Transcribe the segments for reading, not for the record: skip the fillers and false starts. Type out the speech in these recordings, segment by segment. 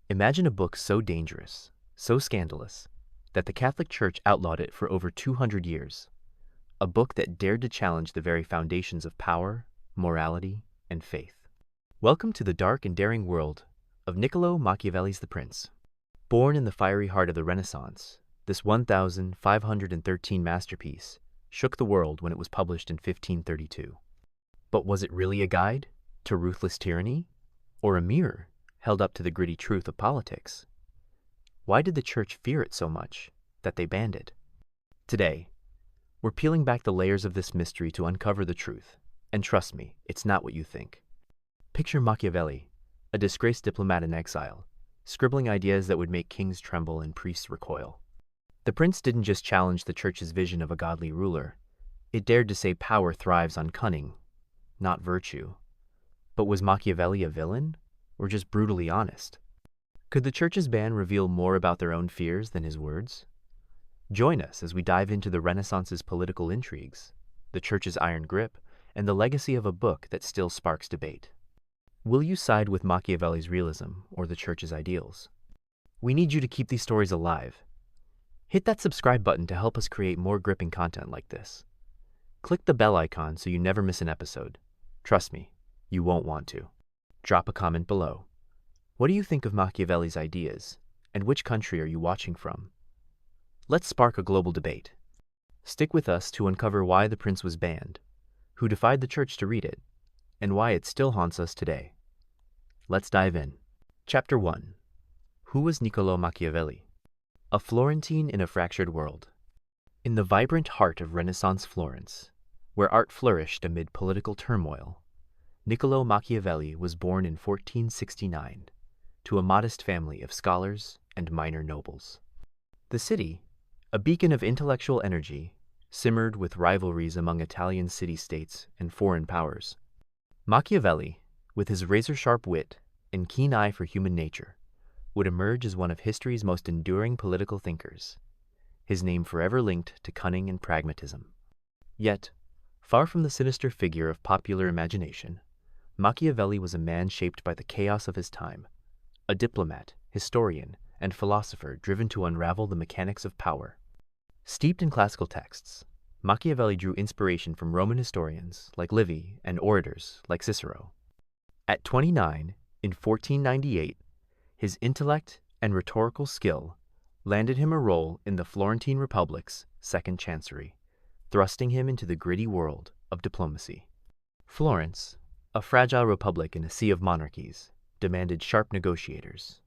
Imagine a book so dangerous, so scandalous, that the Catholic Church outlawed it for over 200 years. A book that dared to challenge the very foundations of power, morality, and faith. Welcome to the dark and daring world of Niccolò Machiavelli's The Prince. Born in the fiery heart of the Renaissance, this 1,513 masterpiece shook the world when it was published in 1532. But was it really a guide to ruthless tyranny, or a mirror held up to the gritty truth of politics? Why did the Church fear it so much that they banned it? Today, we're peeling back the layers of this mystery to uncover the truth, and trust me, it's not what you think. Picture Machiavelli, a disgraced diplomat in exile, scribbling ideas that would make kings tremble and priests recoil. The prince didn't just challenge the Church's vision of a godly ruler, it dared to say power thrives on cunning, not virtue. But was Machiavelli a villain, or just brutally honest? Could the Church's ban reveal more about their own fears than his words? Join us as we dive into the Renaissance's political intrigues, the Church's iron grip, and the legacy of a book that still sparks debate. Will you side with Machiavelli's realism or the Church's ideals? We need you to keep these stories alive. Hit that subscribe button to help us create more gripping content like this. Click the bell icon so you never miss an episode. Trust me, you won't want to. Drop a comment below. What do you think of Machiavelli's ideas, and which country are you watching from? Let's spark a global debate. Stick with us to uncover why The Prince was banned, who defied the Church to read it, and why it still haunts us today. Let's dive in. Chapter 1. Who was Niccolò Machiavelli? A Florentine in a fractured world. In the vibrant heart of Renaissance Florence, where art flourished amid political turmoil, Niccolò Machiavelli was born in 1469 to a modest family of scholars and minor nobles. The city, a beacon of intellectual energy, simmered with rivalries among Italian city-states and foreign powers. Machiavelli, with his razor-sharp wit and keen eye for human nature, would emerge as one of history's most enduring political thinkers, his name forever linked to cunning and pragmatism. Yet, far from the sinister figure of popular imagination, Machiavelli was a man shaped by the chaos of his time, a diplomat, historian, and philosopher driven to unravel the mechanics of power. Steeped in classical texts, Machiavelli drew inspiration from Roman historians like Livy and orators like Cicero. At 29, in 1498, his intellect and rhetorical skill landed him a role in the Florentine Republic's second chancery, thrusting him into the gritty world of diplomacy. Florence, a fragile republic in a sea of monarchies, demanded sharp negotiators.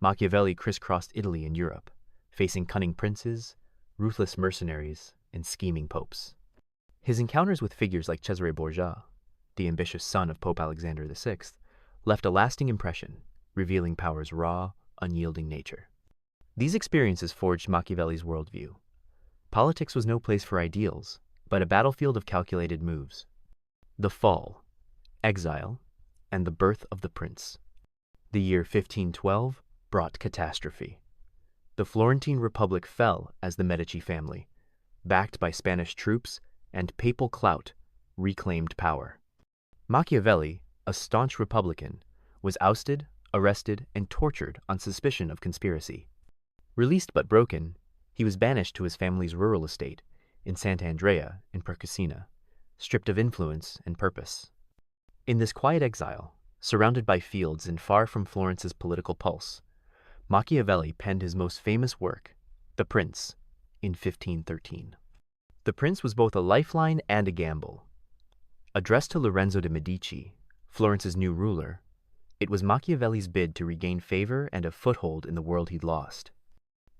Machiavelli crisscrossed Italy and Europe, facing cunning princes, ruthless mercenaries, and scheming popes. His encounters with figures like Cesare Borgia, the ambitious son of Pope Alexander VI, left a lasting impression, revealing power's raw, unyielding nature. These experiences forged Machiavelli's worldview. Politics was no place for ideals, but a battlefield of calculated moves. The fall, exile, and the birth of the prince. The year 1512 brought catastrophe. The Florentine Republic fell as the Medici family, backed by Spanish troops and papal clout, reclaimed power. Machiavelli, a staunch Republican, was ousted, arrested, and tortured on suspicion of conspiracy. Released but broken, he was banished to his family's rural estate in Sant'Andrea in Percusina, stripped of influence and purpose. In this quiet exile, surrounded by fields and far from Florence's political pulse, Machiavelli penned his most famous work, The Prince, in 1513. The Prince was both a lifeline and a gamble. Addressed to Lorenzo de' Medici, Florence's new ruler, it was Machiavelli's bid to regain favor and a foothold in the world he'd lost.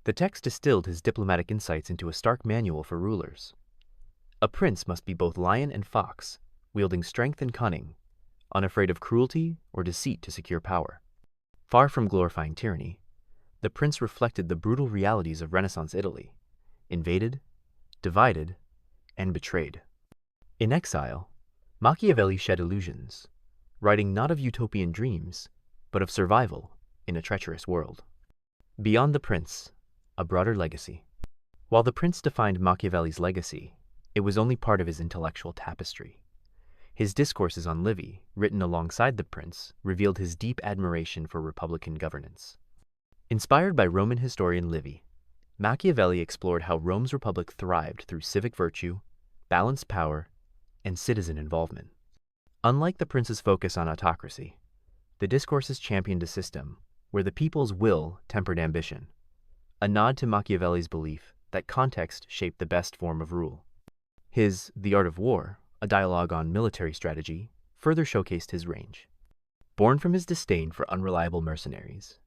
The text distilled his diplomatic insights into a stark manual for rulers. A prince must be both lion and fox, wielding strength and cunning, unafraid of cruelty or deceit to secure power. Far from glorifying tyranny, the prince reflected the brutal realities of Renaissance Italy, invaded, divided, and betrayed. In exile, Machiavelli shed illusions, writing not of utopian dreams, but of survival in a treacherous world. Beyond the prince, a broader legacy. While the prince defined Machiavelli's legacy, it was only part of his intellectual tapestry. His discourses on Livy, written alongside the prince, revealed his deep admiration for republican governance. Inspired by Roman historian Livy, Machiavelli explored how Rome's republic thrived through civic virtue, balanced power, and citizen involvement. Unlike the prince's focus on autocracy, the discourses championed a system where the people's will tempered ambition, a nod to Machiavelli's belief that context shaped the best form of rule. His The Art of War, a dialogue on military strategy, further showcased his range. Born from his disdain for unreliable mercenaries,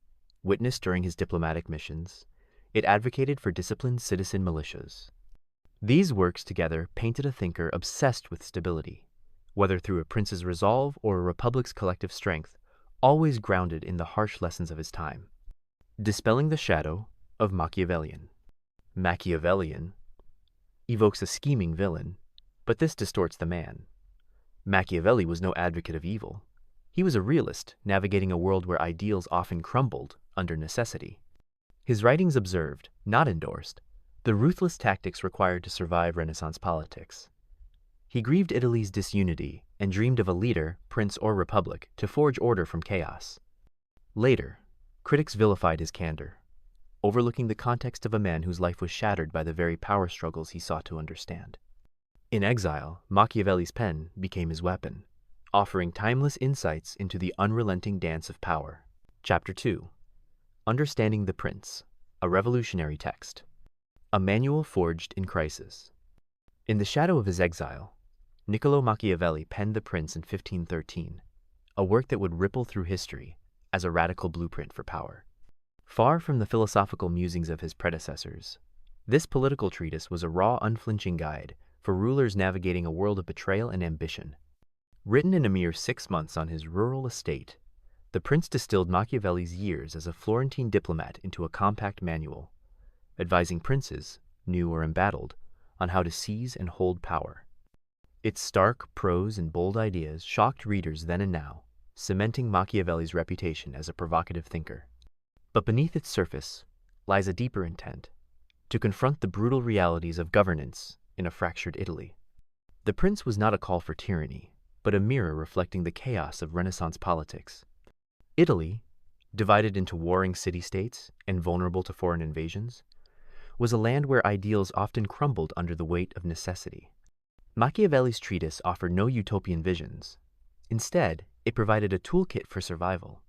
witnessed during his diplomatic missions, it advocated for disciplined citizen militias. These works together painted a thinker obsessed with stability, whether through a prince's resolve or a republic's collective strength, always grounded in the harsh lessons of his time. Dispelling the shadow of Machiavellian. Machiavellian evokes a scheming villain, but this distorts the man. Machiavelli was no advocate of evil. He was a realist, navigating a world where ideals often crumbled under necessity. His writings observed, not endorsed, the ruthless tactics required to survive Renaissance politics. He grieved Italy's disunity and dreamed of a leader, prince or republic, to forge order from chaos. Later, critics vilified his candor, overlooking the context of a man whose life was shattered by the very power struggles he sought to understand. In exile, Machiavelli's pen became his weapon, offering timeless insights into the unrelenting dance of power. Chapter 2. Understanding the Prince, a revolutionary text. A manual forged in crisis. In the shadow of his exile, Niccolò Machiavelli penned The Prince in 1513, a work that would ripple through history as a radical blueprint for power. Far from the philosophical musings of his predecessors, this political treatise was a raw, unflinching guide for rulers navigating a world of betrayal and ambition. Written in a mere 6 months on his rural estate, The Prince distilled Machiavelli's years as a Florentine diplomat into a compact manual, advising princes, new or embattled, on how to seize and hold power. Its stark prose and bold ideas shocked readers then and now, cementing Machiavelli's reputation as a provocative thinker. But beneath its surface lies a deeper intent, to confront the brutal realities of governance in a fractured Italy. The Prince was not a call for tyranny, but a mirror reflecting the chaos of Renaissance politics. Italy, divided into warring city-states and vulnerable to foreign invasions, was a land where ideals often crumbled under the weight of necessity. Machiavelli's treatise offered no utopian visions. Instead, it provided a toolkit for survival,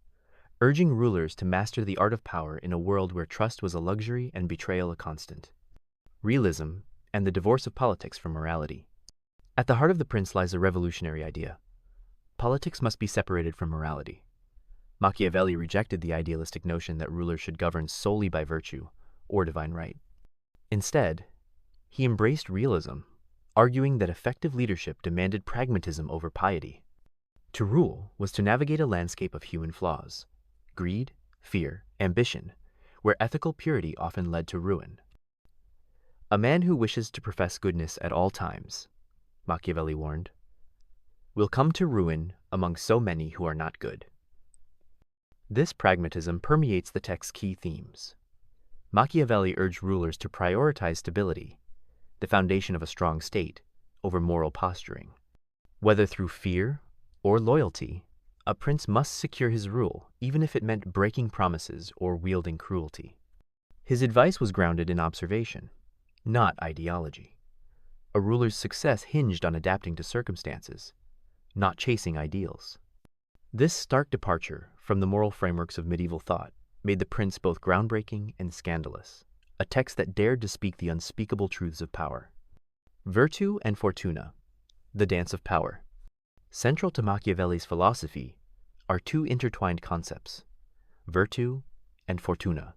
urging rulers to master the art of power in a world where trust was a luxury and betrayal a constant. Realism and the divorce of politics from morality. At the heart of The Prince lies a revolutionary idea. Politics must be separated from morality. Machiavelli rejected the idealistic notion that rulers should govern solely by virtue or divine right. Instead, he embraced realism, arguing that effective leadership demanded pragmatism over piety. To rule was to navigate a landscape of human flaws, greed, fear, ambition, where ethical purity often led to ruin. A man who wishes to profess goodness at all times, Machiavelli warned, will come to ruin among so many who are not good. This pragmatism permeates the text's key themes. Machiavelli urged rulers to prioritize stability, the foundation of a strong state, over moral posturing. Whether through fear or loyalty, a prince must secure his rule, even if it meant breaking promises or wielding cruelty. His advice was grounded in observation, not ideology. A ruler's success hinged on adapting to circumstances, not chasing ideals. This stark departure from the moral frameworks of medieval thought made The Prince both groundbreaking and scandalous, a text that dared to speak the unspeakable truths of power. Virtue and Fortuna, the dance of power. Central to Machiavelli's philosophy are two intertwined concepts, virtue and fortuna.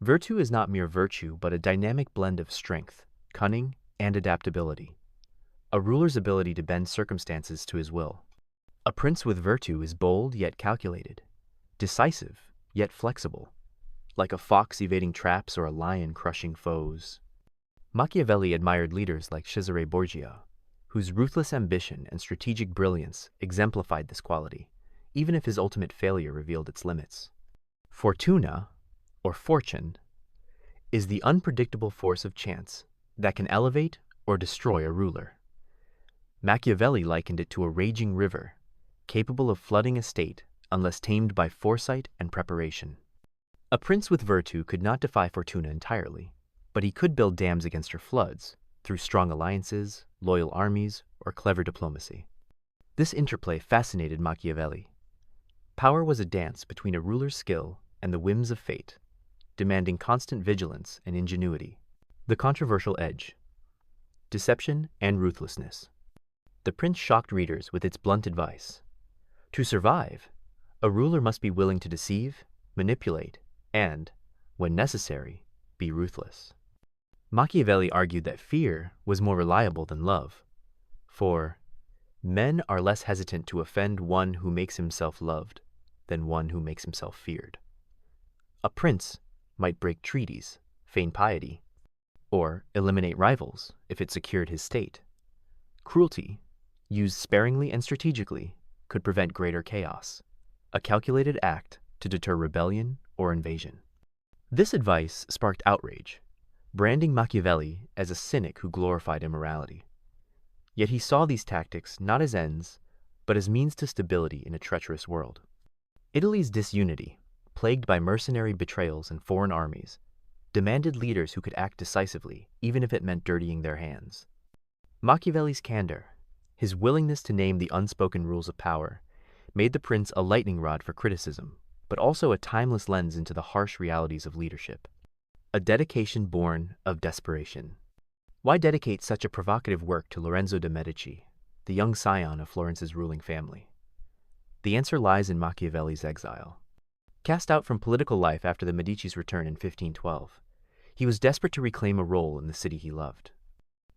Virtue is not mere virtue, but a dynamic blend of strength, cunning, and adaptability, a ruler's ability to bend circumstances to his will. A prince with virtue is bold yet calculated, decisive yet flexible, like a fox evading traps or a lion crushing foes. Machiavelli admired leaders like Cesare Borgia, whose ruthless ambition and strategic brilliance exemplified this quality, even if his ultimate failure revealed its limits. Fortuna, or fortune, is the unpredictable force of chance that can elevate or destroy a ruler. Machiavelli likened it to a raging river, capable of flooding a state unless tamed by foresight and preparation. A prince with virtue could not defy Fortuna entirely, but he could build dams against her floods through strong alliances, loyal armies, or clever diplomacy. This interplay fascinated Machiavelli. Power was a dance between a ruler's skill and the whims of fate, demanding constant vigilance and ingenuity. The controversial edge. Deception and ruthlessness. The Prince shocked readers with its blunt advice. To survive, a ruler must be willing to deceive, manipulate, and, when necessary, be ruthless. Machiavelli argued that fear was more reliable than love, for men are less hesitant to offend one who makes himself loved than one who makes himself feared. A prince might break treaties, feign piety, or eliminate rivals if it secured his state. Cruelty, used sparingly and strategically, could prevent greater chaos, a calculated act to deter rebellion or invasion. This advice sparked outrage, branding Machiavelli as a cynic who glorified immorality. Yet he saw these tactics not as ends, but as means to stability in a treacherous world. Italy's disunity, plagued by mercenary betrayals and foreign armies, demanded leaders who could act decisively, even if it meant dirtying their hands. Machiavelli's candor, his willingness to name the unspoken rules of power, made the prince a lightning rod for criticism, but also a timeless lens into the harsh realities of leadership. A dedication born of desperation. Why dedicate such a provocative work to Lorenzo de' Medici, the young scion of Florence's ruling family? The answer lies in Machiavelli's exile. Cast out from political life after the Medici's return in 1512, he was desperate to reclaim a role in the city he loved.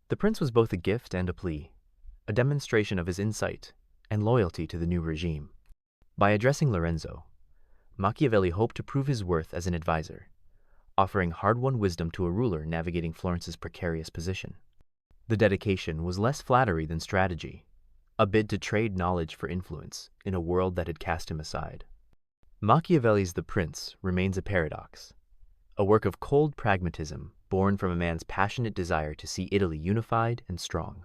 The prince was both a gift and a plea, a demonstration of his insight and loyalty to the new regime. By addressing Lorenzo, Machiavelli hoped to prove his worth as an advisor, offering hard-won wisdom to a ruler navigating Florence's precarious position. The dedication was less flattery than strategy, a bid to trade knowledge for influence in a world that had cast him aside. Machiavelli's The Prince remains a paradox, a work of cold pragmatism born from a man's passionate desire to see Italy unified and strong.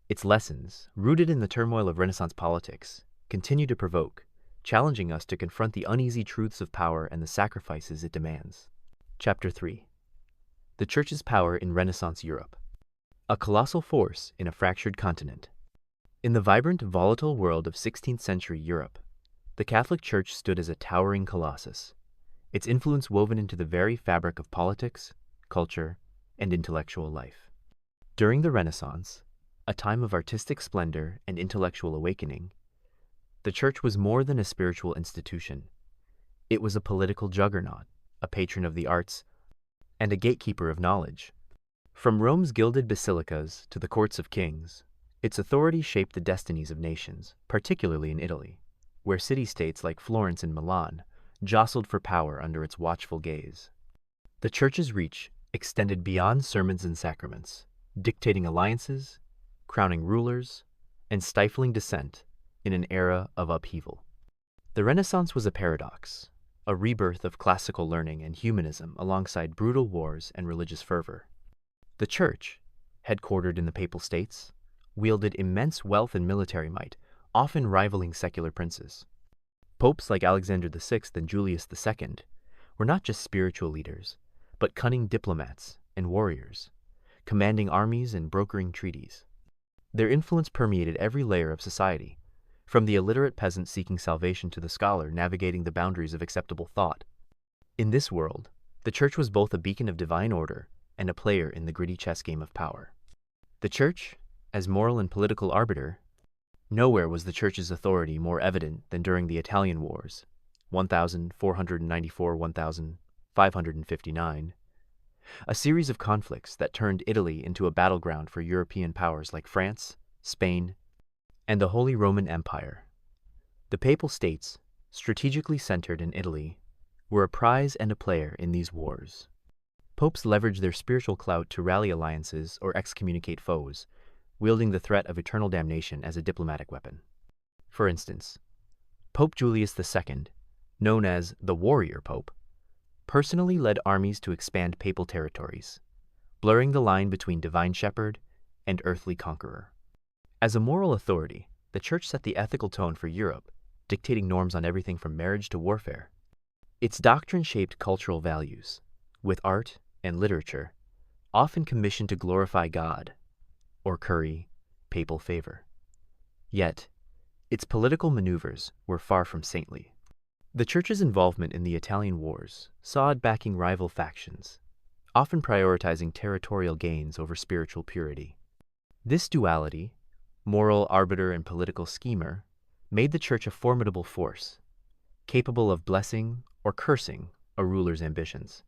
Its lessons, rooted in the turmoil of Renaissance politics, continue to provoke, challenging us to confront the uneasy truths of power and the sacrifices it demands. Chapter 3. The Church's Power in Renaissance Europe. A colossal force in a fractured continent. In the vibrant, volatile world of 16th century Europe, the Catholic Church stood as a towering colossus, its influence woven into the very fabric of politics, culture, and intellectual life. During the Renaissance, a time of artistic splendor and intellectual awakening, the Church was more than a spiritual institution. It was a political juggernaut, a patron of the arts, and a gatekeeper of knowledge. From Rome's gilded basilicas to the courts of kings, its authority shaped the destinies of nations, particularly in Italy, where city-states like Florence and Milan jostled for power under its watchful gaze. The Church's reach extended beyond sermons and sacraments, dictating alliances, crowning rulers, and stifling dissent in an era of upheaval. The Renaissance was a paradox, a rebirth of classical learning and humanism alongside brutal wars and religious fervor. The Church, headquartered in the Papal States, wielded immense wealth and military might, often rivaling secular princes. Popes like Alexander VI and Julius II were not just spiritual leaders, but cunning diplomats and warriors, commanding armies and brokering treaties. Their influence permeated every layer of society, from the illiterate peasant seeking salvation to the scholar navigating the boundaries of acceptable thought. In this world, the Church was both a beacon of divine order and a player in the gritty chess game of power. The Church, as moral and political arbiter, nowhere was the Church's authority more evident than during the Italian Wars, 1494-1559, a series of conflicts that turned Italy into a battleground for European powers like France, Spain, and the Holy Roman Empire. The Papal States, strategically centered in Italy, were a prize and a player in these wars. Popes leveraged their spiritual clout to rally alliances or excommunicate foes, wielding the threat of eternal damnation as a diplomatic weapon. For instance, Pope Julius II, known as the Warrior Pope, personally led armies to expand papal territories, blurring the line between divine shepherd and earthly conqueror. As a moral authority, the Church set the ethical tone for Europe, dictating norms on everything from marriage to warfare. Its doctrine shaped cultural values, with art and literature often commissioned to glorify God or curry papal favor. Yet, its political maneuvers were far from saintly. The Church's involvement in the Italian wars saw it backing rival factions, often prioritizing territorial gains over spiritual purity. This duality, moral arbiter and political schemer, made the Church a formidable force, capable of blessing or cursing a ruler's ambitions.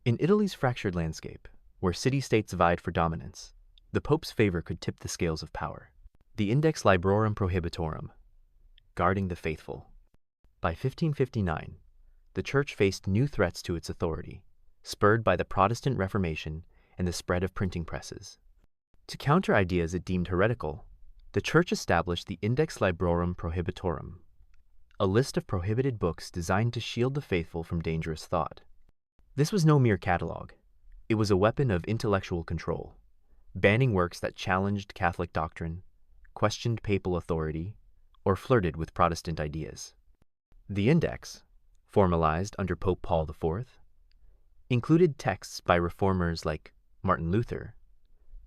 In Italy's fractured landscape, where city-states vied for dominance, the Pope's favor could tip the scales of power. The Index Librorum Prohibitorum, guarding the faithful. By 1559, the Church faced new threats to its authority, spurred by the Protestant Reformation and the spread of printing presses. To counter ideas it deemed heretical, the Church established the Index Librorum Prohibitorum, a list of prohibited books designed to shield the faithful from dangerous thought. This was no mere catalog. It was a weapon of intellectual control, banning works that challenged Catholic doctrine, questioned papal authority, or flirted with Protestant ideas. The Index, formalized under Pope Paul IV, included texts by reformers like Martin Luther,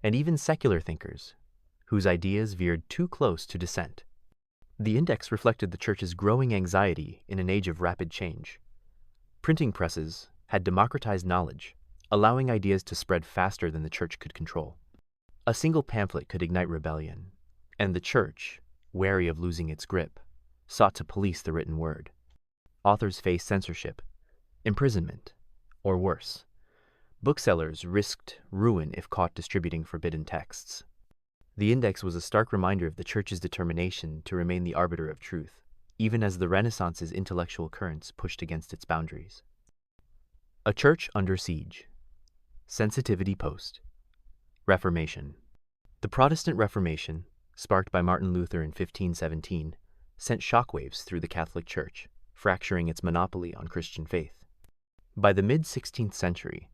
and even secular thinkers whose ideas veered too close to dissent. The Index reflected the Church's growing anxiety in an age of rapid change. Printing presses had democratized knowledge, allowing ideas to spread faster than the Church could control. A single pamphlet could ignite rebellion, and the Church, wary of losing its grip, sought to police the written word. Authors faced censorship, imprisonment, or worse. Booksellers risked ruin if caught distributing forbidden texts. The Index was a stark reminder of the Church's determination to remain the arbiter of truth, even as the Renaissance's intellectual currents pushed against its boundaries. A Church under siege. Sensitivity post. Reformation. The Protestant Reformation, sparked by Martin Luther in 1517, sent shockwaves through the Catholic Church, fracturing its monopoly on Christian faith. By the mid-16th century,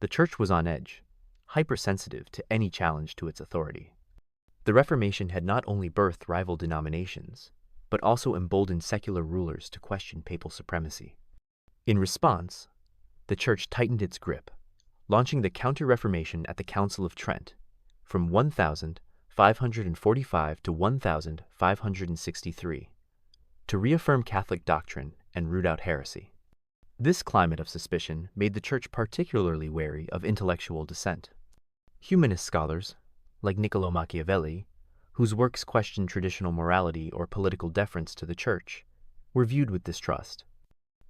the Church was on edge, hypersensitive to any challenge to its authority. The Reformation had not only birthed rival denominations, but also emboldened secular rulers to question papal supremacy. In response, the Church tightened its grip, launching the Counter-Reformation at the Council of Trent from 1545 to 1563, to reaffirm Catholic doctrine and root out heresy. This climate of suspicion made the Church particularly wary of intellectual dissent. Humanist scholars, like Niccolò Machiavelli, whose works questioned traditional morality or political deference to the Church, were viewed with distrust.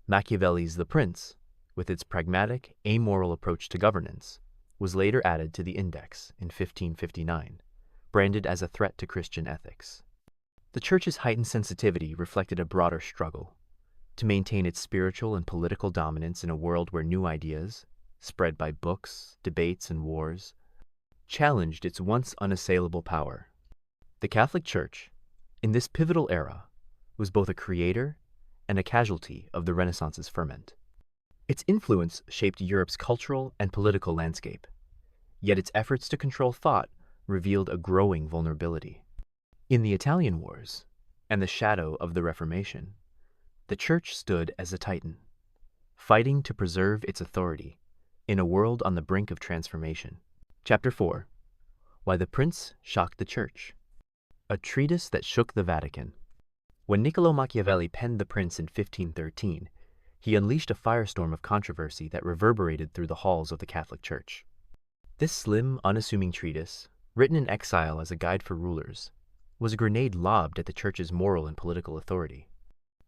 Machiavelli's The Prince, with its pragmatic, amoral approach to governance, was later added to the Index in 1559, branded as a threat to Christian ethics. The Church's heightened sensitivity reflected a broader struggle to maintain its spiritual and political dominance in a world where new ideas, spread by books, debates, and wars, challenged its once unassailable power. The Catholic Church, in this pivotal era, was both a creator and a casualty of the Renaissance's ferment. Its influence shaped Europe's cultural and political landscape, yet its efforts to control thought revealed a growing vulnerability. In the Italian Wars and the shadow of the Reformation, the Church stood as a titan, fighting to preserve its authority in a world on the brink of transformation. Chapter 4. Why the Prince Shocked the Church. A treatise that shook the Vatican. When Niccolò Machiavelli penned The Prince in 1513, he unleashed a firestorm of controversy that reverberated through the halls of the Catholic Church. This slim, unassuming treatise, written in exile as a guide for rulers, was a grenade lobbed at the Church's moral and political authority.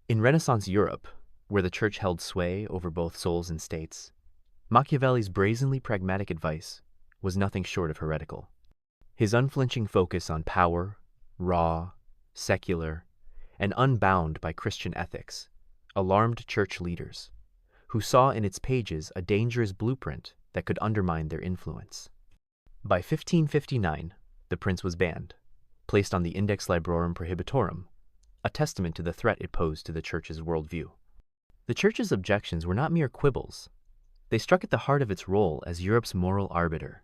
In Renaissance Europe, where the Church held sway over both souls and states, Machiavelli's brazenly pragmatic advice was nothing short of heretical. His unflinching focus on power, raw, secular, and unbound by Christian ethics, alarmed Church leaders, who saw in its pages a dangerous blueprint that could undermine their influence. By 1559, the Prince was banned, placed on the Index Librorum Prohibitorum, a testament to the threat it posed to the Church's worldview. The Church's objections were not mere quibbles. They struck at the heart of its role as Europe's moral arbiter.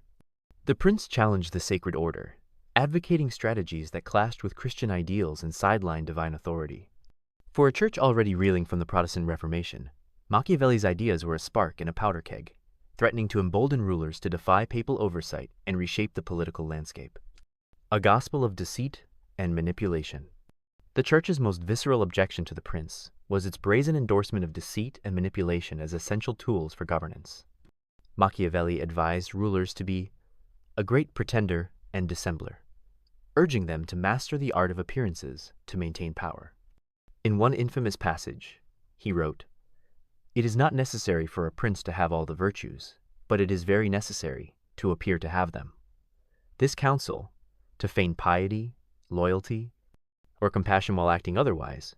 The Prince challenged the sacred order, advocating strategies that clashed with Christian ideals and sidelined divine authority. For a church already reeling from the Protestant Reformation, Machiavelli's ideas were a spark in a powder keg, threatening to embolden rulers to defy papal oversight and reshape the political landscape. A gospel of deceit and manipulation. The Church's most visceral objection to the prince was its brazen endorsement of deceit and manipulation as essential tools for governance. Machiavelli advised rulers to be a great pretender and dissembler, urging them to master the art of appearances to maintain power. In one infamous passage, he wrote, "It is not necessary for a prince to have all the virtues, but it is very necessary to appear to have them." This counsel, to feign piety, loyalty, or compassion while acting otherwise,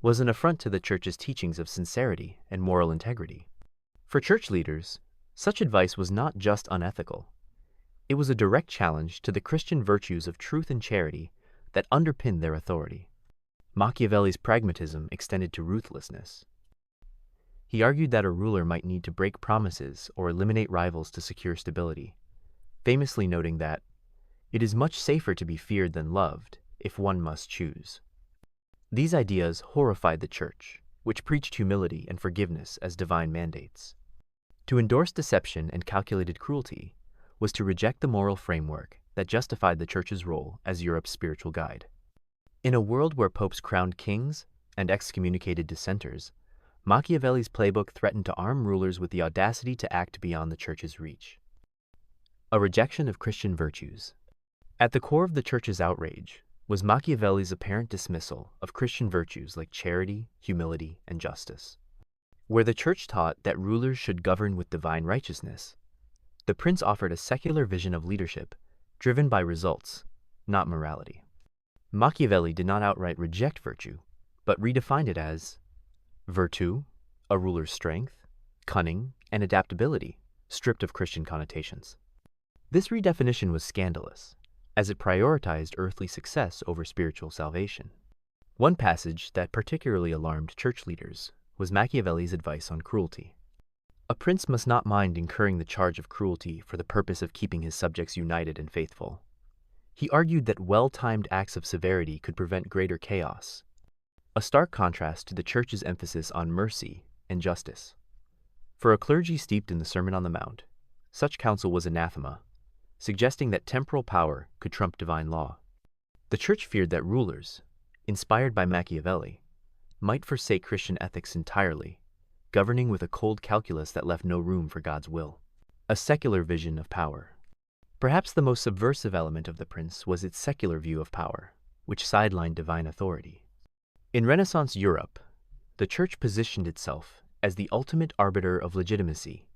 was an affront to the Church's teachings of sincerity and moral integrity. For church leaders, such advice was not just unethical. It was a direct challenge to the Christian virtues of truth and charity that underpinned their authority. Machiavelli's pragmatism extended to ruthlessness. He argued that a ruler might need to break promises or eliminate rivals to secure stability, famously noting that it is much safer to be feared than loved if one must choose. These ideas horrified the Church, which preached humility and forgiveness as divine mandates. To endorse deception and calculated cruelty was to reject the moral framework that justified the Church's role as Europe's spiritual guide. In a world where popes crowned kings and excommunicated dissenters, Machiavelli's playbook threatened to arm rulers with the audacity to act beyond the Church's reach. A rejection of Christian virtues. At the core of the Church's outrage was Machiavelli's apparent dismissal of Christian virtues like charity, humility, and justice. Where the Church taught that rulers should govern with divine righteousness, the prince offered a secular vision of leadership driven by results, not morality. Machiavelli did not outright reject virtue, but redefined it as virtue, a ruler's strength, cunning, and adaptability, stripped of Christian connotations. This redefinition was scandalous, as it prioritized earthly success over spiritual salvation. One passage that particularly alarmed church leaders was Machiavelli's advice on cruelty. A prince must not mind incurring the charge of cruelty for the purpose of keeping his subjects united and faithful. He argued that well-timed acts of severity could prevent greater chaos, a stark contrast to the Church's emphasis on mercy and justice. For a clergy steeped in the Sermon on the Mount, such counsel was anathema, suggesting that temporal power could trump divine law. The Church feared that rulers, inspired by Machiavelli, might forsake Christian ethics entirely, governing with a cold calculus that left no room for God's will. A secular vision of power. Perhaps the most subversive element of the prince was its secular view of power, which sidelined divine authority. In Renaissance Europe, the Church positioned itself as the ultimate arbiter of legitimacy,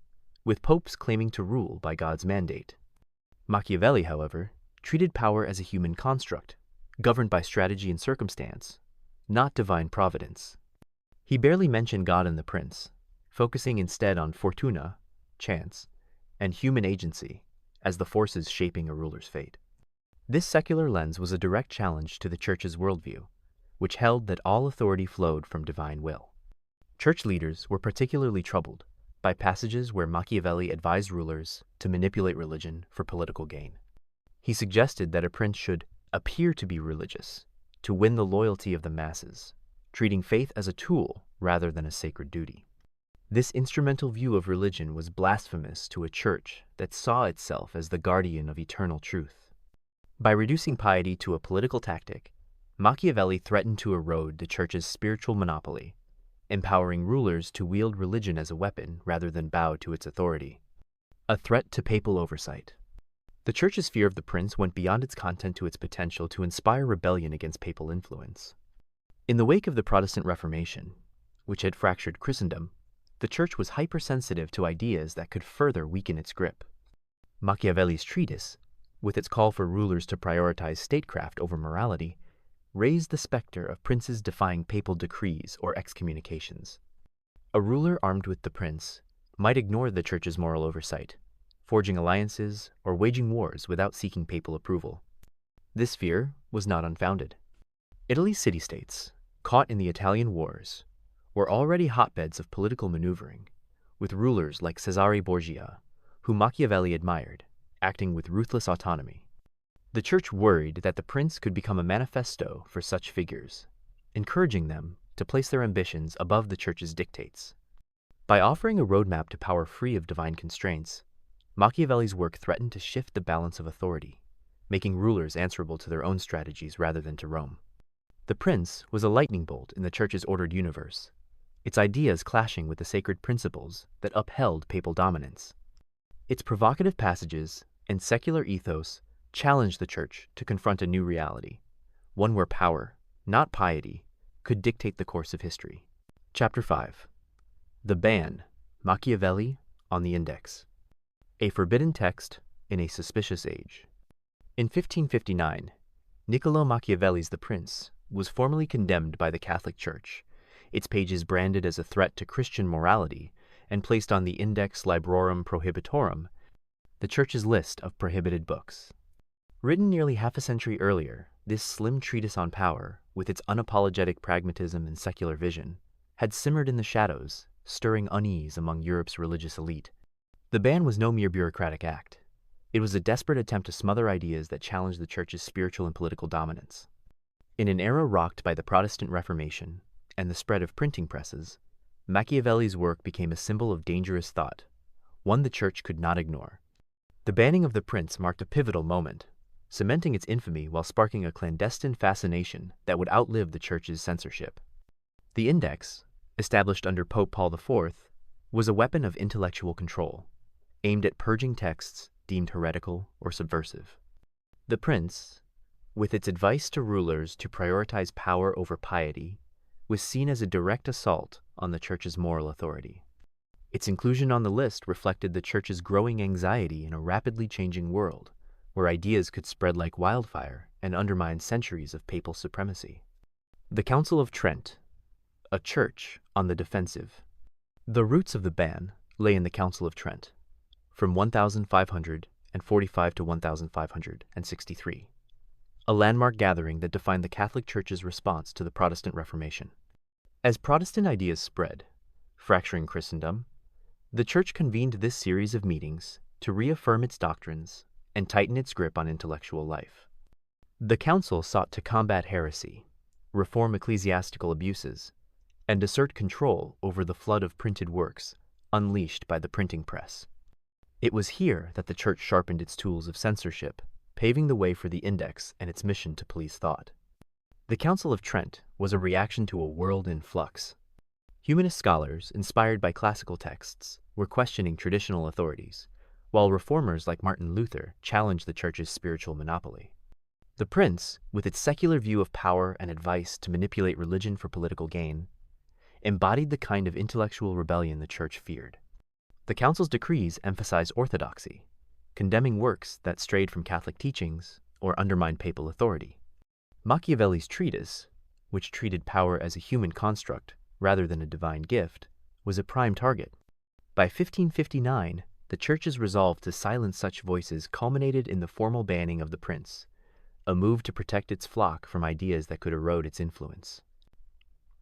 with popes claiming to rule by God's mandate. Machiavelli, however, treated power as a human construct, governed by strategy and circumstance, not divine providence. He barely mentioned God in the prince, focusing instead on fortuna, chance, and human agency as the forces shaping a ruler's fate. This secular lens was a direct challenge to the Church's worldview, which held that all authority flowed from divine will. Church leaders were particularly troubled by passages where Machiavelli advised rulers to manipulate religion for political gain. He suggested that a prince should appear to be religious to win the loyalty of the masses, treating faith as a tool rather than a sacred duty. This instrumental view of religion was blasphemous to a church that saw itself as the guardian of eternal truth. By reducing piety to a political tactic, Machiavelli threatened to erode the church's spiritual monopoly, empowering rulers to wield religion as a weapon rather than bow to its authority. A threat to papal oversight. The church's fear of the prince went beyond its content to its potential to inspire rebellion against papal influence. In the wake of the Protestant Reformation, which had fractured Christendom, the church was hypersensitive to ideas that could further weaken its grip. Machiavelli's treatise, with its call for rulers to prioritize statecraft over morality, raised the specter of princes defying papal decrees or excommunications. A ruler armed with the prince might ignore the church's moral oversight, forging alliances or waging wars without seeking papal approval. This fear was not unfounded. Italy's city-states, caught in the Italian wars, were already hotbeds of political maneuvering, with rulers like Cesare Borgia, whom Machiavelli admired, acting with ruthless autonomy. The church worried that the prince could become a manifesto for such figures, encouraging them to place their ambitions above the church's dictates. By offering a roadmap to power free of divine constraints, Machiavelli's work threatened to shift the balance of authority, making rulers answerable to their own strategies rather than to Rome. The prince was a lightning bolt in the church's ordered universe, its ideas clashing with the sacred principles that upheld papal dominance. Its provocative passages and secular ethos challenged the church to confront a new reality, one where power, not piety, could dictate the course of history. Chapter 5. The Ban, Machiavelli on the Index. A forbidden text in a suspicious age. In 1559, Niccolò Machiavelli's The Prince was formally condemned by the Catholic Church, its pages branded as a threat to Christian morality and placed on the Index Librorum Prohibitorum, the Church's list of prohibited books. Written nearly half a century earlier, this slim treatise on power, with its unapologetic pragmatism and secular vision, had simmered in the shadows, stirring unease among Europe's religious elite. The ban was no mere bureaucratic act. It was a desperate attempt to smother ideas that challenged the Church's spiritual and political dominance. In an era rocked by the Protestant Reformation and the spread of printing presses, Machiavelli's work became a symbol of dangerous thought, one the Church could not ignore. The banning of the prince marked a pivotal moment, cementing its infamy while sparking a clandestine fascination that would outlive the Church's censorship. The Index, established under Pope Paul IV, was a weapon of intellectual control, aimed at purging texts deemed heretical or subversive. The Prince, with its advice to rulers to prioritize power over piety, was seen as a direct assault on the Church's moral authority. Its inclusion on the list reflected the Church's growing anxiety in a rapidly changing world, where ideas could spread like wildfire and undermine centuries of papal supremacy. The Council of Trent, a church on the defensive. The roots of the ban lay in the Council of Trent, from 1545 to 1563, a landmark gathering that defined the Catholic Church's response to the Protestant Reformation. As Protestant ideas spread, fracturing Christendom, the Church convened this series of meetings to reaffirm its doctrines and tighten its grip on intellectual life. The Council sought to combat heresy, reform ecclesiastical abuses, and assert control over the flood of printed works unleashed by the printing press. It was here that the Church sharpened its tools of censorship, paving the way for the Index and its mission to police thought. The Council of Trent was a reaction to a world in flux. Humanist scholars, inspired by classical texts, were questioning traditional authorities, while reformers like Martin Luther challenged the Church's spiritual monopoly. The Prince, with its secular view of power and advice to manipulate religion for political gain, embodied the kind of intellectual rebellion the Church feared. The Council's decrees emphasized orthodoxy, condemning works that strayed from Catholic teachings or undermined papal authority. Machiavelli's treatise, which treated power as a human construct rather than a divine gift, was a prime target. By 1559, the Church's resolve to silence such voices culminated in the formal banning of the prince, a move to protect its flock from ideas that could erode its influence.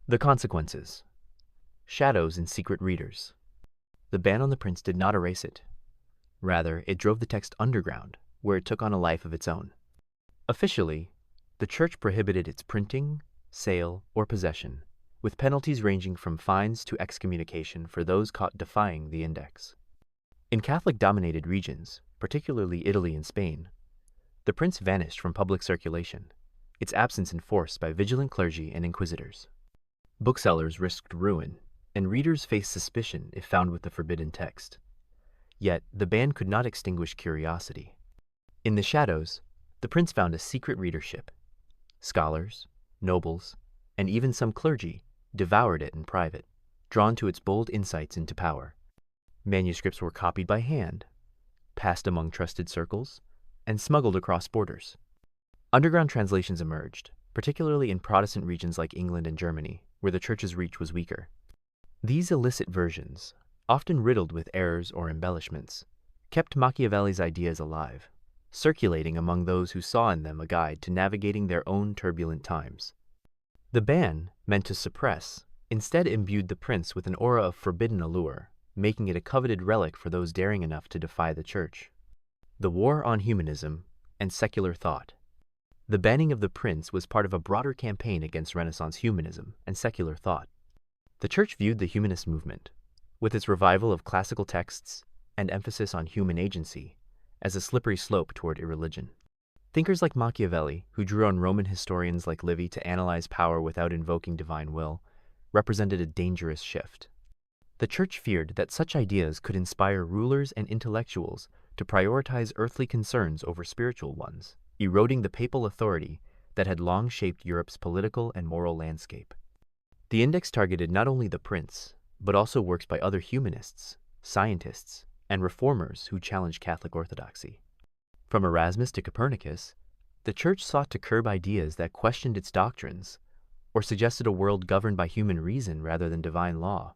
The consequences. Shadows in secret readers. The ban on the prince did not erase it. Rather, it drove the text underground, where it took on a life of its own. Officially, the Church prohibited its printing, sale, or possession, with penalties ranging from fines to excommunication for those caught defying the Index. In Catholic-dominated regions, particularly Italy and Spain, the prince vanished from public circulation, its absence enforced by vigilant clergy and inquisitors. Booksellers risked ruin, and readers faced suspicion if found with the forbidden text. Yet, the ban could not extinguish curiosity. In the shadows, the prince found a secret readership. Scholars, nobles, and even some clergy devoured it in private, drawn to its bold insights into power. Manuscripts were copied by hand, passed among trusted circles, and smuggled across borders. Underground translations emerged, particularly in Protestant regions like England and Germany, where the Church's reach was weaker. These illicit versions, often riddled with errors or embellishments, kept Machiavelli's ideas alive, circulating among those who saw in them a guide to navigating their own turbulent times. The ban, meant to suppress, instead imbued the prince with an aura of forbidden allure, making it a coveted relic for those daring enough to defy the Church. The war on humanism and secular thought. The banning of the prince was part of a broader campaign against Renaissance humanism and secular thought. The church viewed the humanist movement, with its revival of classical texts and emphasis on human agency, as a slippery slope toward irreligion. Thinkers like Machiavelli, who drew on Roman historians like Livy to analyze power without invoking divine will, represented a dangerous shift. The church feared that such ideas could inspire rulers and intellectuals to prioritize earthly concerns over spiritual ones, eroding the papal authority that had long shaped Europe's political and moral landscape. The index targeted not only the prince, but also works by other humanists, scientists, and reformers who challenged Catholic orthodoxy. From Erasmus to Copernicus, the church sought to curb ideas that questioned its doctrines or suggested a world governed by human reason rather than divine law.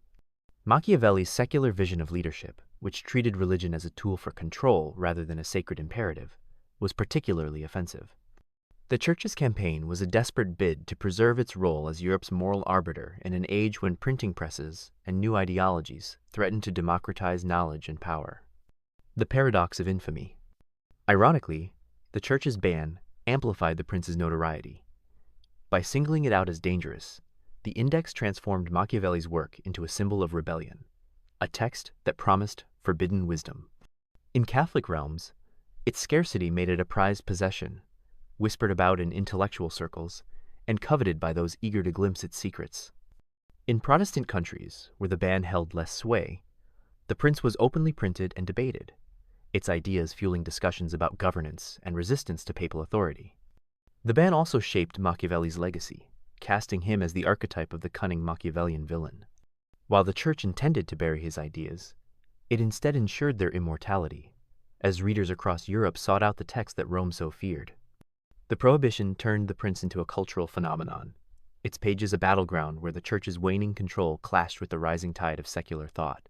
Machiavelli's secular vision of leadership, which treated religion as a tool for control rather than a sacred imperative, was particularly offensive. The church's campaign was a desperate bid to preserve its role as Europe's moral arbiter in an age when printing presses and new ideologies threatened to democratize knowledge and power. The paradox of infamy. Ironically, the church's ban amplified the prince's notoriety. By singling it out as dangerous, the index transformed Machiavelli's work into a symbol of rebellion, a text that promised forbidden wisdom. In Catholic realms, its scarcity made it a prized possession, whispered about in intellectual circles, and coveted by those eager to glimpse its secrets. In Protestant countries, where the ban held less sway, the prince was openly printed and debated, its ideas fueling discussions about governance and resistance to papal authority. The ban also shaped Machiavelli's legacy, casting him as the archetype of the cunning Machiavellian villain. While the church intended to bury his ideas, it instead ensured their immortality, as readers across Europe sought out the text that Rome so feared. The prohibition turned the prince into a cultural phenomenon, its pages a battleground where the church's waning control clashed with the rising tide of secular thought.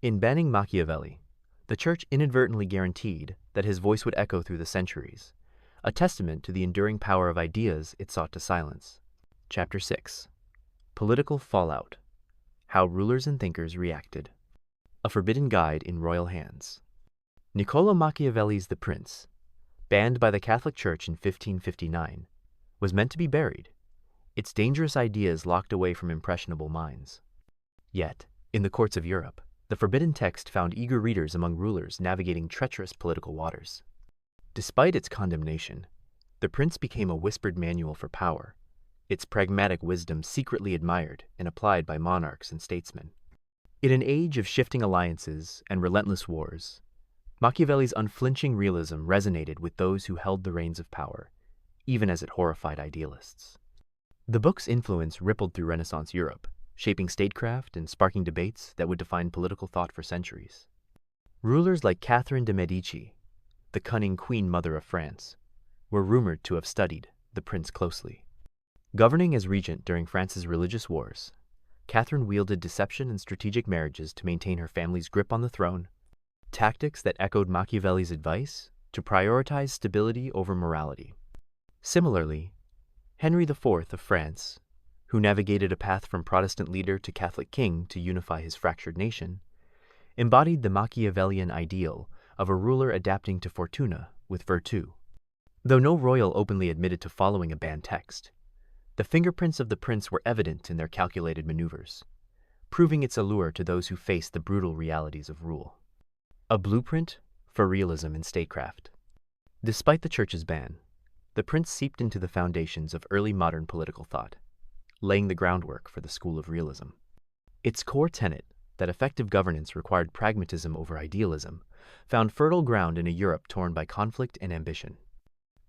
In banning Machiavelli, the church inadvertently guaranteed that his voice would echo through the centuries, a testament to the enduring power of ideas it sought to silence. Chapter 6. Political Fallout. How Rulers and Thinkers Reacted. A Forbidden Guide in Royal Hands. Niccolò Machiavelli's The Prince, banned by the Catholic Church in 1559, was meant to be buried, its dangerous ideas locked away from impressionable minds. Yet, in the courts of Europe, the forbidden text found eager readers among rulers navigating treacherous political waters. Despite its condemnation, The Prince became a whispered manual for power, its pragmatic wisdom secretly admired and applied by monarchs and statesmen. In an age of shifting alliances and relentless wars, Machiavelli's unflinching realism resonated with those who held the reins of power, even as it horrified idealists. The book's influence rippled through Renaissance Europe, shaping statecraft and sparking debates that would define political thought for centuries. Rulers like Catherine de' Medici, the cunning Queen Mother of France, were rumored to have studied the prince closely. Governing as regent during France's religious wars, Catherine wielded deception and strategic marriages to maintain her family's grip on the throne, tactics that echoed Machiavelli's advice to prioritize stability over morality. Similarly, Henry IV of France, who navigated a path from Protestant leader to Catholic king to unify his fractured nation, embodied the Machiavellian ideal of a ruler adapting to fortuna with virtù. Though no royal openly admitted to following a banned text, the fingerprints of the prince were evident in their calculated maneuvers, proving its allure to those who faced the brutal realities of rule. A blueprint for realism in statecraft. Despite the church's ban, the prince seeped into the foundations of early modern political thought, laying the groundwork for the school of realism. Its core tenet, that effective governance required pragmatism over idealism, found fertile ground in a Europe torn by conflict and ambition.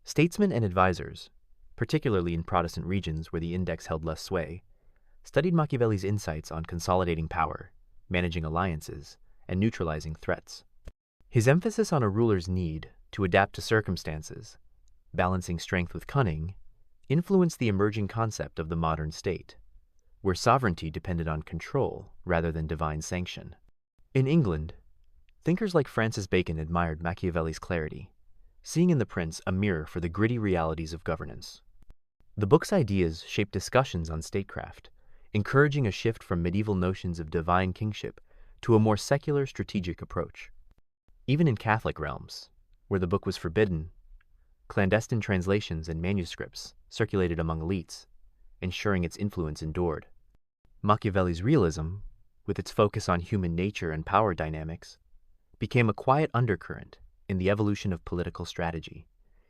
Statesmen and advisors, particularly in Protestant regions where the index held less sway, studied Machiavelli's insights on consolidating power, managing alliances, and neutralizing threats. His emphasis on a ruler's need to adapt to circumstances, balancing strength with cunning, influenced the emerging concept of the modern state, where sovereignty depended on control rather than divine sanction. In England, thinkers like Francis Bacon admired Machiavelli's clarity, seeing in the prince a mirror for the gritty realities of governance. The book's ideas shaped discussions on statecraft, encouraging a shift from medieval notions of divine kingship to a more secular strategic approach. Even in Catholic realms, where the book was forbidden, clandestine translations and manuscripts circulated among elites, ensuring its influence endured. Machiavelli's realism, with its focus on human nature and power dynamics, became a quiet undercurrent in the evolution of political strategy,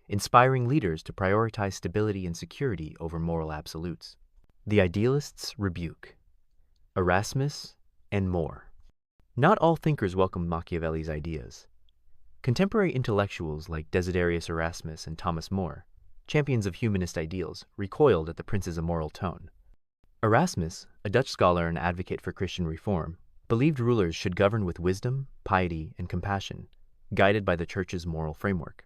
inspiring leaders to prioritize stability and security over moral absolutes. The Idealists' Rebuke, Erasmus, and more. Not all thinkers welcomed Machiavelli's ideas. Contemporary intellectuals like Desiderius Erasmus and Thomas More, champions of humanist ideals, recoiled at the prince's immoral tone. Erasmus, a Dutch scholar and advocate for Christian reform, believed rulers should govern with wisdom, piety, and compassion, guided by the Church's moral framework.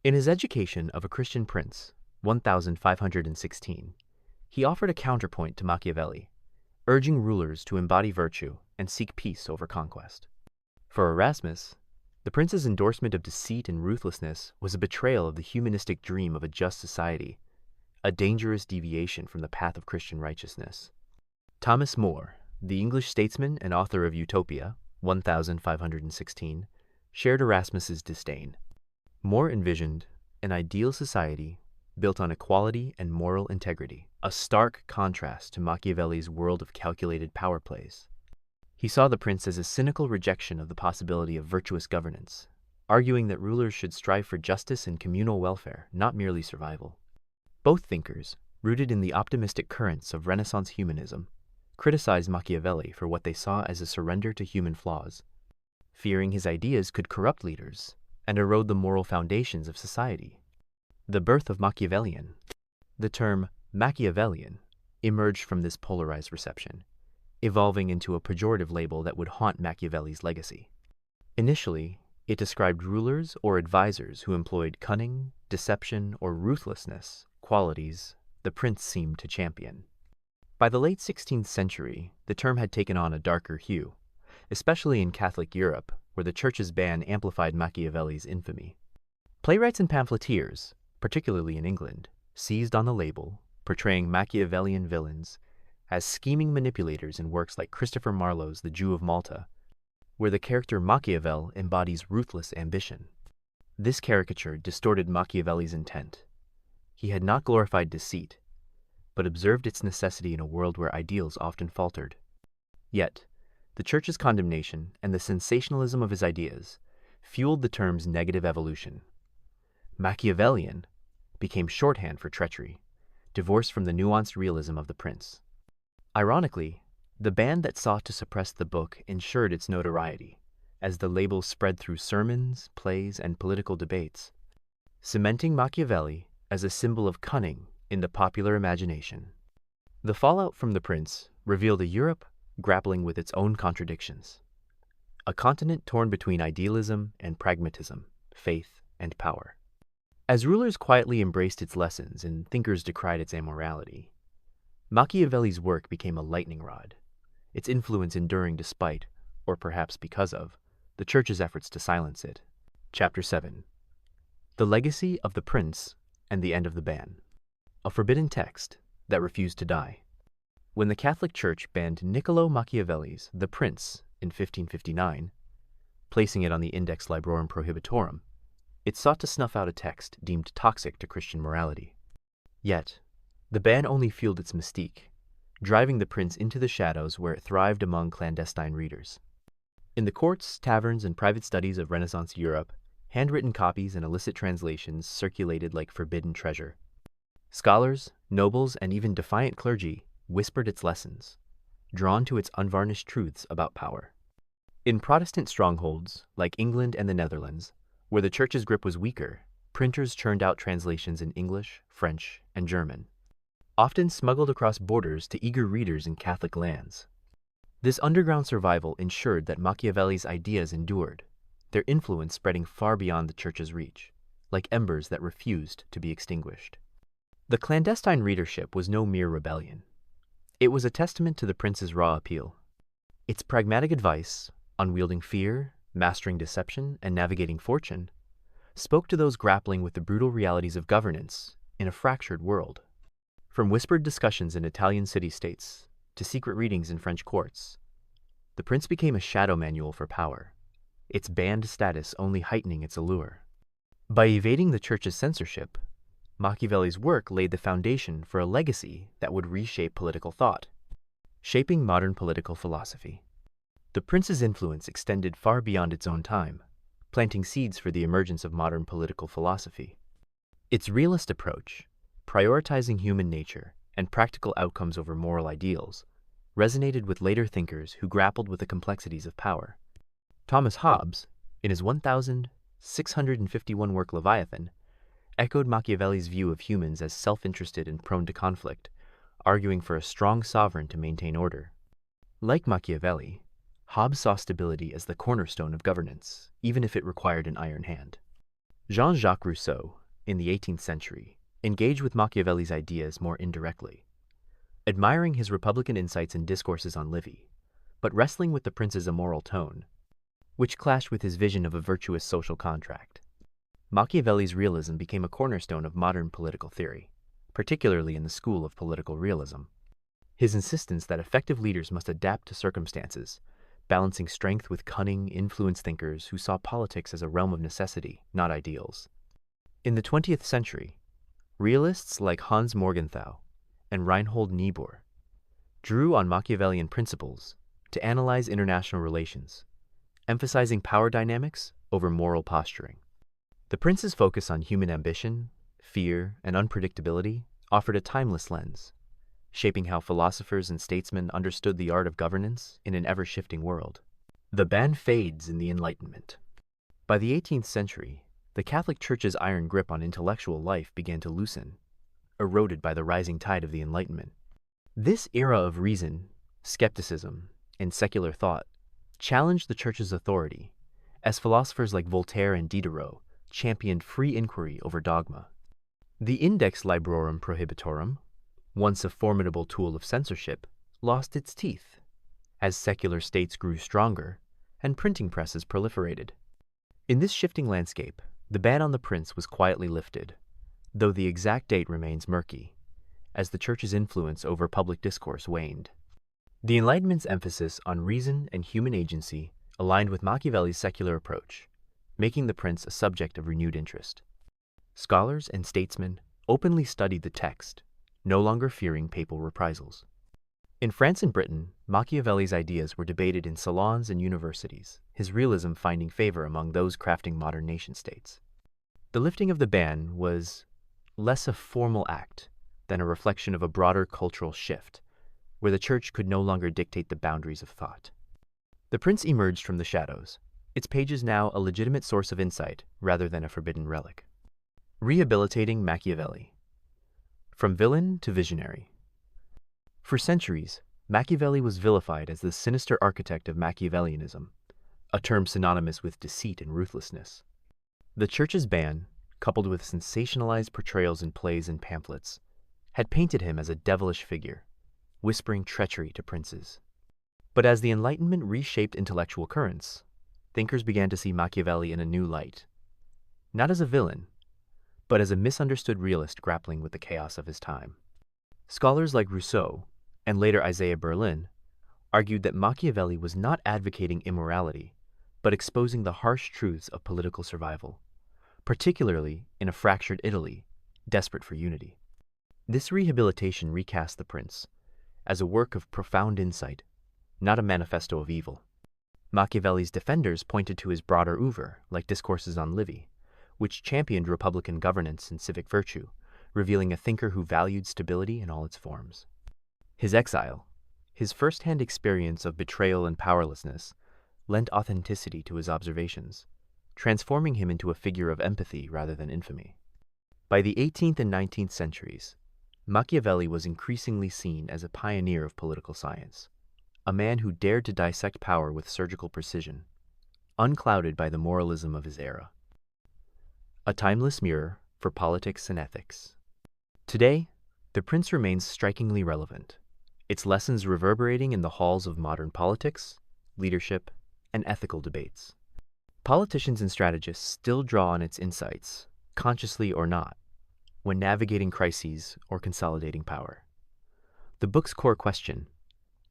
In his Education of a Christian Prince, 1516, he offered a counterpoint to Machiavelli, urging rulers to embody virtue and seek peace over conquest. For Erasmus, the prince's endorsement of deceit and ruthlessness was a betrayal of the humanistic dream of a just society, a dangerous deviation from the path of Christian righteousness. Thomas More, the English statesman and author of Utopia, 1516, shared Erasmus's disdain. More envisioned an ideal society built on equality and moral integrity, a stark contrast to Machiavelli's world of calculated power plays. He saw the prince as a cynical rejection of the possibility of virtuous governance, arguing that rulers should strive for justice and communal welfare, not merely survival. Both thinkers, rooted in the optimistic currents of Renaissance humanism, criticized Machiavelli for what they saw as a surrender to human flaws, fearing his ideas could corrupt leaders and erode the moral foundations of society. The birth of Machiavellian. The term Machiavellian emerged from this polarized reception, evolving into a pejorative label that would haunt Machiavelli's legacy. Initially, it described rulers or advisors who employed cunning, deception, or ruthlessness, qualities the prince seemed to champion. By the late 16th century, the term had taken on a darker hue, especially in Catholic Europe, where the Church's ban amplified Machiavelli's infamy. Playwrights and pamphleteers, particularly in England, seized on the label, portraying Machiavellian villains as scheming manipulators in works like Christopher Marlowe's The Jew of Malta, where the character Machiavel embodies ruthless ambition. This caricature distorted Machiavelli's intent. He had not glorified deceit, but observed its necessity in a world where ideals often faltered. Yet, the Church's condemnation and the sensationalism of his ideas fueled the term's negative evolution. Machiavellian became shorthand for treachery, divorced from the nuanced realism of the prince. Ironically, the ban that sought to suppress the book ensured its notoriety, as the label spread through sermons, plays, and political debates, cementing Machiavelli as a symbol of cunning in the popular imagination. The fallout from the prince revealed a Europe grappling with its own contradictions, a continent torn between idealism and pragmatism, faith and power. As rulers quietly embraced its lessons and thinkers decried its amorality, Machiavelli's work became a lightning rod, its influence enduring despite, or perhaps because of, the Church's efforts to silence it. Chapter 7. The Legacy of the Prince and the End of the Ban. A forbidden text that refused to die. When the Catholic Church banned Niccolò Machiavelli's The Prince in 1559, placing it on the Index Librorum Prohibitorum, it sought to snuff out a text deemed toxic to Christian morality. Yet, the ban only fueled its mystique, driving the prince into the shadows where it thrived among clandestine readers. In the courts, taverns, and private studies of Renaissance Europe, handwritten copies and illicit translations circulated like forbidden treasure. Scholars, nobles, and even defiant clergy whispered its lessons, drawn to its unvarnished truths about power. In Protestant strongholds, like England and the Netherlands, where the Church's grip was weaker, printers churned out translations in English, French, and German, often smuggled across borders to eager readers in Catholic lands. This underground survival ensured that Machiavelli's ideas endured, their influence spreading far beyond the Church's reach, like embers that refused to be extinguished. The clandestine readership was no mere rebellion. It was a testament to the prince's raw appeal. Its pragmatic advice, unwielding fear, mastering deception, and navigating fortune, spoke to those grappling with the brutal realities of governance in a fractured world. From whispered discussions in Italian city-states to secret readings in French courts, the prince became a shadow manual for power, its banned status only heightening its allure. By evading the church's censorship, Machiavelli's work laid the foundation for a legacy that would reshape political thought, shaping modern political philosophy. The prince's influence extended far beyond its own time, planting seeds for the emergence of modern political philosophy. Its realist approach, prioritizing human nature and practical outcomes over moral ideals, resonated with later thinkers who grappled with the complexities of power. Thomas Hobbes, in his 1651 work Leviathan, echoed Machiavelli's view of humans as self-interested and prone to conflict, arguing for a strong sovereign to maintain order. Like Machiavelli, Hobbes saw stability as the cornerstone of governance, even if it required an iron hand. Jean-Jacques Rousseau, in the 18th century, engaged with Machiavelli's ideas more indirectly, admiring his republican insights and discourses on Livy, but wrestling with the prince's immoral tone, which clashed with his vision of a virtuous social contract. Machiavelli's realism became a cornerstone of modern political theory, particularly in the school of political realism. His insistence that effective leaders must adapt to circumstances, balancing strength with cunning, influenced thinkers who saw politics as a realm of necessity, not ideals. In the 20th century, realists like Hans Morgenthau and Reinhold Niebuhr drew on Machiavellian principles to analyze international relations, emphasizing power dynamics over moral posturing. The prince's focus on human ambition, fear, and unpredictability offered a timeless lens, shaping how philosophers and statesmen understood the art of governance in an ever-shifting world. The ban fades in the Enlightenment. By the 18th century, the Catholic Church's iron grip on intellectual life began to loosen, eroded by the rising tide of the Enlightenment. This era of reason, skepticism, and secular thought challenged the Church's authority, as philosophers like Voltaire and Diderot championed free inquiry over dogma. The Index Librorum Prohibitorum, once a formidable tool of censorship, lost its teeth as secular states grew stronger and printing presses proliferated. In this shifting landscape, the ban on the prince was quietly lifted, though the exact date remains murky, as the Church's influence over public discourse waned. The Enlightenment's emphasis on reason and human agency aligned with Machiavelli's secular approach, making the prince a subject of renewed interest. Scholars and statesmen openly studied the text, no longer fearing papal reprisals. In France and Britain, Machiavelli's ideas were debated in salons and universities, his realism finding favor among those crafting modern nation-states. The lifting of the ban was less a formal act than a reflection of a broader cultural shift, where the Church could no longer dictate the boundaries of thought. The prince emerged from the shadows, its pages now a legitimate source of insight rather than a forbidden relic. Rehabilitating Machiavelli. From villain to visionary. For centuries, Machiavelli was vilified as the sinister architect of Machiavellianism, a term synonymous with deceit and ruthlessness. The Church's ban, coupled with sensationalized portrayals in plays and pamphlets, had painted him as a devilish figure, whispering treachery to princes. But as the Enlightenment reshaped intellectual currents, thinkers began to see Machiavelli in a new light, not as a villain, but as a misunderstood realist grappling with the chaos of his time. Scholars like Rousseau, and later Isaiah Berlin, argued that Machiavelli was not advocating immorality, but exposing the harsh truths of political survival, particularly in a fractured Italy, desperate for unity. This rehabilitation recast the prince as a work of profound insight, not a manifesto of evil. Machiavelli's defenders pointed to his broader oeuvre, like Discourses on Livy, which championed republican governance and civic virtue, revealing a thinker who valued stability in all its forms. His exile, his first-hand experience of betrayal and powerlessness, lent authenticity to his observations, transforming him into a figure of empathy rather than infamy. By the 18th and 19th centuries, Machiavelli was increasingly seen as a pioneer of political science, a man who dared to dissect power with surgical precision, unclouded by the moralism of his era. A timeless mirror for politics and ethics. Today, the prince remains strikingly relevant, its lessons reverberating in the halls of modern politics, leadership, and ethical debates. Politicians and strategists still draw on its insights, consciously or not, when navigating crises or consolidating power. The book's core question,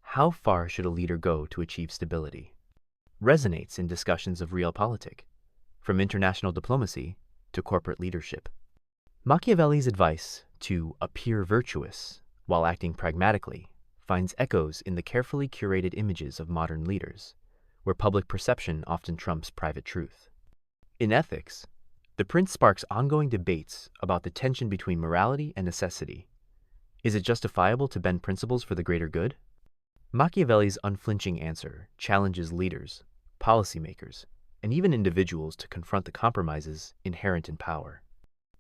how far should a leader go to achieve stability, resonates in discussions of realpolitik, from international diplomacy to corporate leadership. Machiavelli's advice to appear virtuous while acting pragmatically finds echoes in the carefully curated images of modern leaders, where public perception often trumps private truth. In ethics, the prince sparks ongoing debates about the tension between morality and necessity. Is it justifiable to bend principles for the greater good? Machiavelli's unflinching answer challenges leaders, policymakers, and even individuals to confront the compromises inherent in power.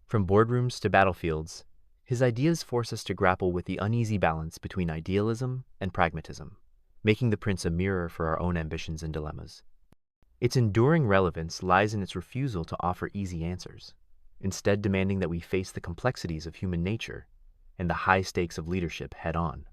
From boardrooms to battlefields, his ideas force us to grapple with the uneasy balance between idealism and pragmatism, making the prince a mirror for our own ambitions and dilemmas. Its enduring relevance lies in its refusal to offer easy answers, instead demanding that we face the complexities of human nature and the high stakes of leadership head-on.